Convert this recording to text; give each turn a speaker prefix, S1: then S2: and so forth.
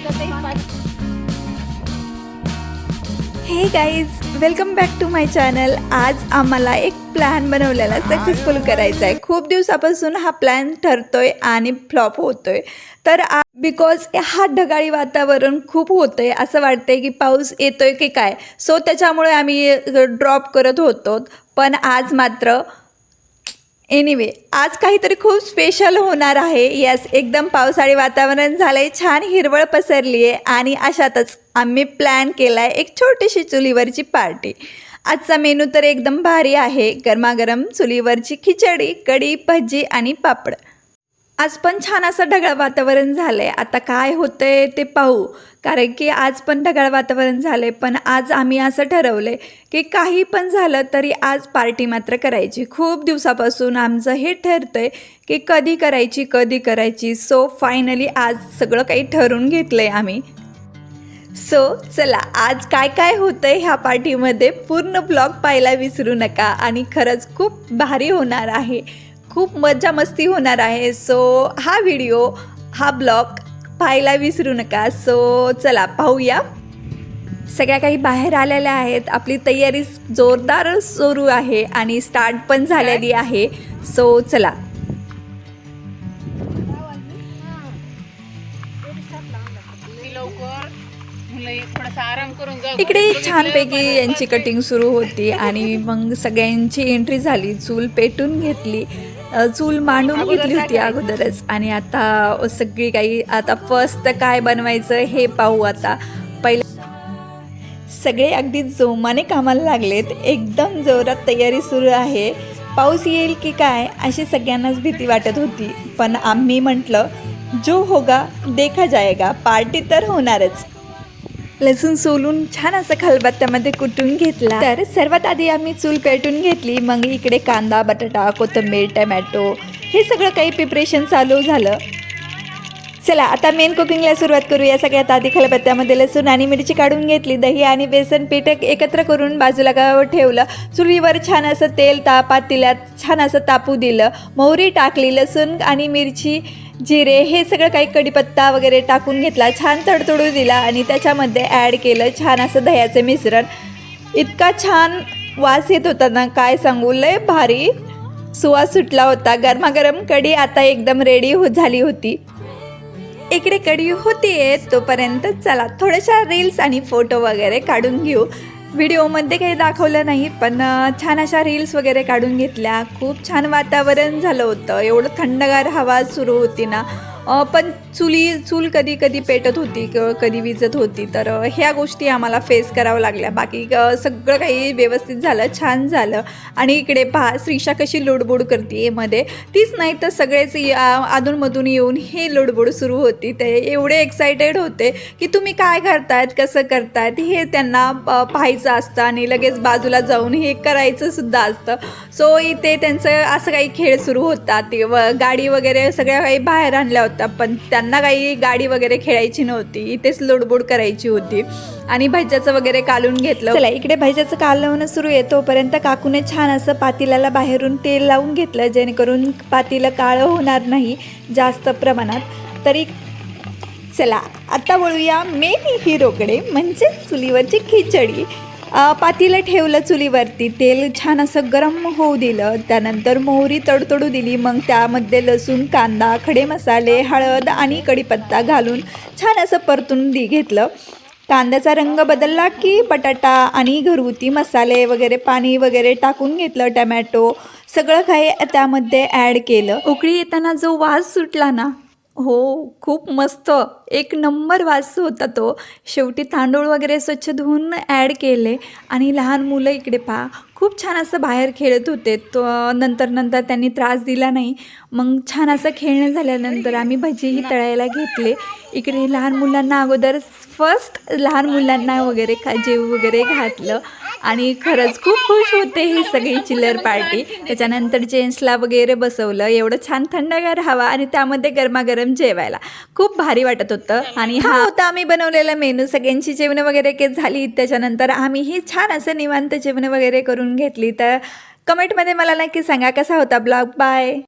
S1: हे guys, welcome back to my channel. आज आम्हाला एक प्लॅन बनवलेला सक्सेसफुल करायचा आहे। खूप दिवसापासून हा प्लॅन ठरतोय आणि फ्लॉप होतोय। तर बिकॉज हा ढगाळी वातावरण खूप होतंय, असं वाटतंय की पाऊस येतोय की काय, सो त्याच्यामुळे आम्ही ड्रॉप करत होतो। पण आज मात्र एनिवे आज काहीतरी खूप स्पेशल होणार आहे। यस, एकदम पावसाळी वातावरण झालंय, छान हिरवळ पसरली आहे आणि अशातच आम्ही प्लॅन केला आहे एक छोटीशी चुलीवरची पार्टी। आजचा मेनू तर एकदम भारी आहे, गरमागरम चुलीवरची खिचडी, कढी, भजी आणि पापड। आज पण छान असं ढगाळ वातावरण झालं आहे। आता काय होतं आहे ते पाहू, कारण की आज पण ढगाळ वातावरण झालं आहे। पण आज आम्ही असं ठरवलं आहे की काही पण झालं तरी आज पार्टी मात्र करायची। खूप दिवसापासून आमचं हे ठरतं आहे की कधी करायची। सो फायनली आज सगळं काही ठरवून घेतलं आहे आम्ही। सो चला, आज काय काय होतं आहे ह्या पार्टीमध्ये पूर्ण ब्लॉग पाहायला विसरू नका आणि खरंच खूप भारी होणार आहे, खूप मजा मस्ती होणार आहे। सो हा ब्लॉग पाहायला विसरू नका। सो चला पाहूया। सगळ्या काही बाहेर आलेल्या आहेत, आपली तयारी जोरदार सुरू आहे आणि स्टार्ट पण झालेली आहे। सो चला, इकडे छानपैकी यांची कटिंग सुरू होती आणि मग सगळ्यांची एंट्री झाली। चूल पेटून घेतली, चूल मांडून घेतली होती अगोदरच आणि आता सगळी काही आता फर्स्ट काय बनवायचं हे पाहू। आता पहिले सगळे अगदी जोमाने कामाला लागलेत, एकदम जोरात तयारी सुरू आहे। पाऊस येईल की काय अशी सगळ्यांनाच भीती वाटत होती, पण आम्ही म्हटलं जो होगा देखा जाएगा, पार्टी तर होणारच। लसूण सोलून छान असं खलबत्त्यामध्ये कुटून घेतला। तर सर्वात आधी आम्ही चूल पेटून घेतली, मग इकडे कांदा, बटाटा, कोथिंबीर, टमॅटो हे सगळं काही प्रिपरेशन चालू झालं। चला आता मेन कुकिंगला सुरुवात करूया। सगळ्यात आधी खलबत्त्यामध्ये लसूण आणि मिरची काढून घेतली, दही आणि बेसन पीठ एकत्र करून बाजूला ठेवलं। चुलीवर छान असं तेल पातेल्यात छान असं तापू दिलं, मोहरी टाकली, लसूण आणि मिरची, जिरे हे सगळं काही, कढीपत्ता वगैरे टाकून घेतला, छान तडतडू दिला आणि त्याच्यामध्ये ॲड केलं छान असं दह्याचं मिश्रण। इतका छान वास येत होता ना, काय सांगू, लय भारी सुवास सुटला होता। गरमागरम कढी आता एकदम रेडी झाली होती। इकडे कढी होतीये तोपर्यंत चला थोड्याशा रील्स आणि फोटो वगैरे काढून घेऊ। व्हिडिओमध्ये काही दाखवलं नाही, पण छान अशा रील्स वगैरे काढून घेतल्या। खूप छान वातावरण झालं होतं, एवढं थंडगार हवा सुरू होती ना। पण चूल कधी कधी पेटत होती, कधी विजत होती, तर ह्या गोष्टी आम्हाला फेस करावं लागल्या। बाकी सगळं काही व्यवस्थित झालं, छान झालं। आणि इकडे पहा श्रीषा कशी लुडबुड करते मध्ये, तीच नाही तर सगळेच अधूनमधून येऊन हे लुडबुड सुरू होती। ते एवढे एक्सायटेड होते की तुम्ही काय करतायत, कसं करतायत हे त्यांना पाहायचं असतं आणि लगेच बाजूला जाऊन हे करायचं सुद्धा असतं। सो इथे त्यांचं असं काही खेळ सुरू होतात। गाडी वगैरे सगळ्या काही बाहेर आणल्या होत्या, पण त्यांना काही गाडी वगैरे खेळायची नव्हती, इथेच लुडबुड करायची होती। आणि भज्याचं वगैरे काढून घेतलं। चला इकडे भज्याचं कालवणं सुरू आहे तोपर्यंत काकूने छान असं पातेल्याला बाहेरून तेल लावून घेतलं, जेणेकरून पातेलं काळं होणार नाही जास्त प्रमाणात। तरी चला आता वळूया मेन हिरोकडे, म्हणजे चुलीवरची खिचडी। पातेलं ठेवलं चुलीवरती, तेल छान असं गरम होऊ दिलं, त्यानंतर मोहरी तडतडू दिली, मग त्यामध्ये लसूण, कांदा, खडे मसाले, हळद आणि कढीपत्ता घालून छान असं परतून घेतलं। कांद्याचा रंग बदलला की बटाटा आणि घरगुती मसाले वगैरे, पाणी वगैरे टाकून घेतलं, टमॅटो सगळं काही त्यामध्ये ॲड केलं। उकळी येताना जो वास सुटला ना, हो खूप मस्त, एक नंबर वास होता तो। शेवटी तांदूळ वगैरे स्वच्छ धुवून ॲड केले आणि लहान मुलं इकडे पहा खूप छान असं बाहेर खेळत होते। तो नंतर त्यांनी त्रास दिला नाही। मग छान असं खेळणं झाल्यानंतर आम्ही भजीही तळायला घेतले। इकडे लहान मुलांना अगोदर लहान मुलांना वगैरे जेव वगैरे घातलं आणि खरंच खूप खुश होते ही सगळी चिल्लर पार्टी। त्याच्यानंतर जेंट्सला वगैरे बसवलं, एवढं छान थंडगार हवा आणि त्यामध्ये गरमागरम जेवायला खूप भारी वाटत होतं। आणि हा होता आम्ही बनवलेला मेनू। सगळ्यांची जेवणं वगैरे झाली, त्याच्यानंतर आम्ही ही छान असं निवांत जेवणं वगैरे करून घेतली। तर कमेंटमध्ये मला नक्की सांगा कसा होता ब्लॉग। बाय।